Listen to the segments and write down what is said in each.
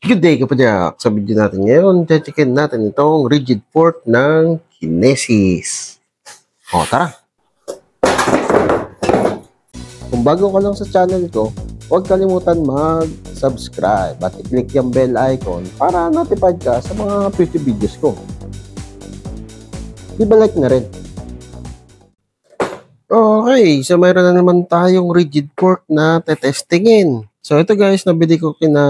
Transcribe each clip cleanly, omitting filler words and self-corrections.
Good day kapadyak! Sa video natin ngayon, checkin natin itong rigid fork ng Kinesis. O, tara! Kung bago ka lang sa channel ko, huwag kalimutan mag-subscribe at i-click yung bell icon para notified ka sa mga future videos ko. Iba-like na rin. Okay, so mayroon na naman tayong rigid fork na tetestingin. So ito guys, nabili ko kina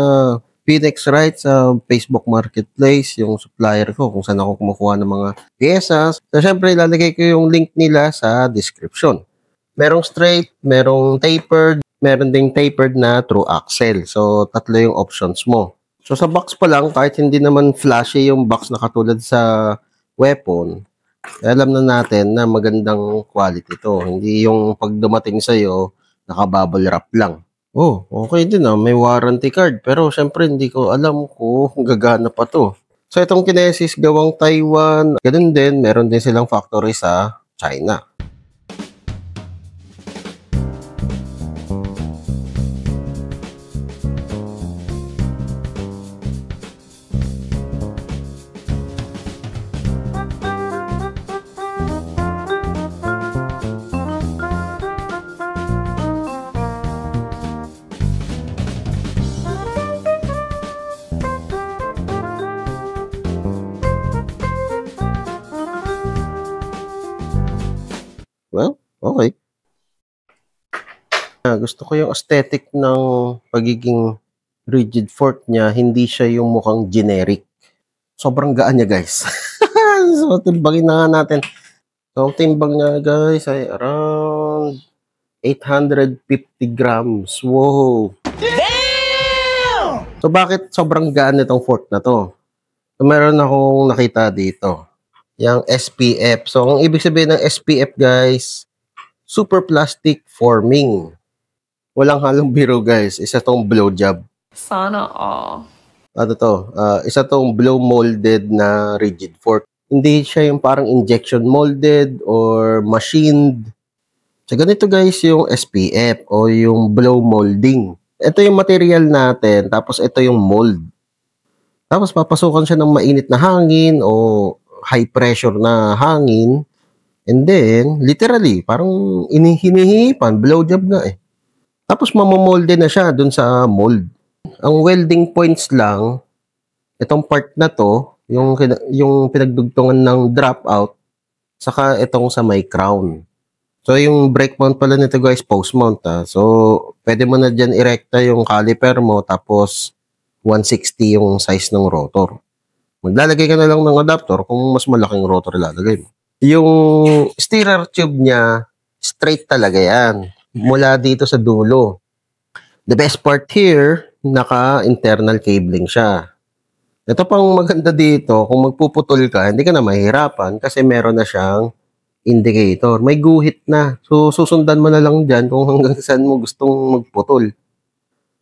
Phoenix Wright sa Facebook Marketplace, yung supplier ko kung saan ako kumukuha ng mga pyesas. So syempre, ilalagay ko yung link nila sa description. Merong straight, merong tapered, meron ding tapered na through axle. So tatlo yung options mo. So sa box pa lang, kahit hindi naman flashy yung box na katulad sa weapon, alam na natin na magandang quality to. Hindi yung pag dumating sa'yo, naka-bubble wrap lang. Oh, okay din may warranty card. Pero syempre hindi ko alam kung gagana pa to. So itong Kinesis gawang Taiwan, ganun din, meron din silang factory sa China. Well, okay. Gusto ko yung aesthetic ng pagiging rigid fork niya. Hindi siya yung mukhang generic. Sobrang gaan niya guys. So, timbangin na nga natin. So, ang timbang niya guys ay around 850 grams. Wow! Damn! So, bakit sobrang gaan itong fork na to? So, meron akong nakita dito. Yung SPF. So, ang ibig sabihin ng SPF, guys, super plastic forming. Walang halong biro, guys. Isa tong blow job. Sana all. Ano to? Isa tong blow molded na rigid fork. Hindi siya yung parang injection molded or machined. So, ganito, guys, yung SPF o yung blow molding. Ito yung material natin, tapos ito yung mold. Tapos, papasukan siya ng mainit na hangin o high pressure na hangin, and then literally parang hinihipan, blowjob nga tapos mamomolde na siya dun sa mold. Ang welding points lang itong part na to, yung pinagdugtungan ng dropout, saka itong sa may crown. So yung brake mount pala nito guys, post mount so pwede mo na dyan irekta yung caliper mo, tapos 160 yung size ng rotor. Maglalagay ka na lang ng adapter kung mas malaking rotor ilalagay mo. Yung steerer tube niya, straight talaga yan. Mula dito sa dulo. The best part here, naka-internal cabling siya. Ito pang maganda dito, kung magpuputol ka, hindi ka na mahirapan kasi meron na siyang indicator. May guhit na. So, susundan mo na lang dyan kung hanggang saan mo gustong magputol.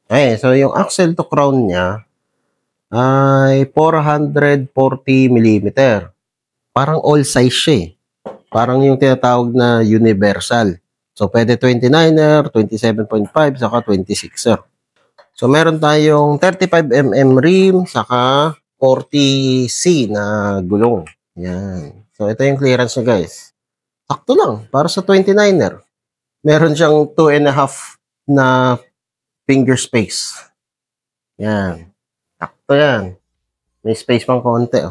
So yung axle to crown niya, ay 440 mm. Parang all size siya Parang yung tinatawag na universal. So, pwede 29er, 27.5, saka 26er. So, meron tayong 35mm rim, saka 40C na gulong. Yan. So, ito yung clearance niya guys. Sakto lang, para sa 29er. Meron siyang 2.5 na finger space. Yan. Sakto yan. May space pang konti.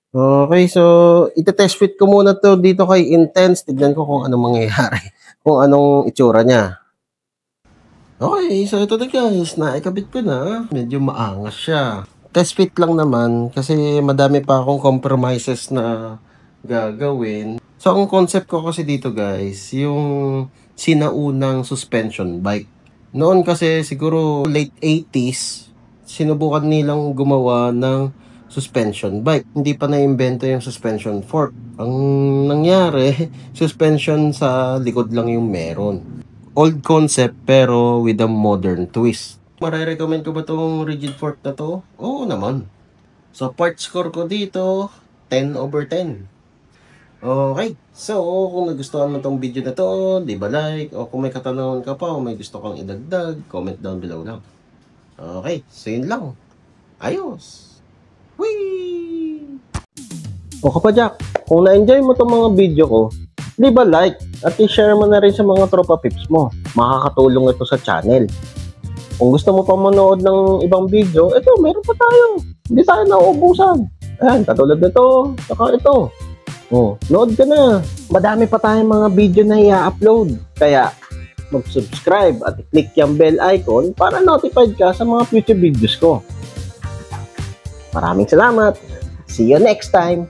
Okay, so ite-test fit ko muna to dito kay Intense. Tignan ko kung anong mangyayari. Kung anong itsura niya. Okay, so ito na guys. Naikabit ko na. Medyo maangas siya. Test fit lang naman kasi madami pa akong compromises na gagawin. So ang concept ko kasi dito guys, yung sinaunang suspension bike. Noon kasi siguro late 80s, sinubukan nilang gumawa ng suspension bike. Hindi pa na-invento yung suspension fork. Ang nangyari, suspension sa likod lang yung meron. Old concept pero with a modern twist. Marirecommend ko ba itong rigid fork na to? Oo naman. So part score ko dito, 10/10. Okay, so kung nagustuhan mo tong video na to, di ba like, o kung may katanungan ka pa o may gusto kang idagdag, comment down below lang. Okay, so yun lang. Ayos! Whee! O kapadyak, kung na-enjoy mo itong mga video ko, di ba like at i-share mo na rin sa mga tropa pips mo. Makakatulong ito sa channel. Kung gusto mo pa manood ng ibang video, ito, meron pa tayo. Hindi tayo nauubusan. Ayan, katulad nito, saka ito. Nood ka na. Madami pa tayong mga video na i-upload. Kaya, mag-subscribe at i-click yung bell icon para notified ka sa mga future videos ko. Maraming salamat. See you next time.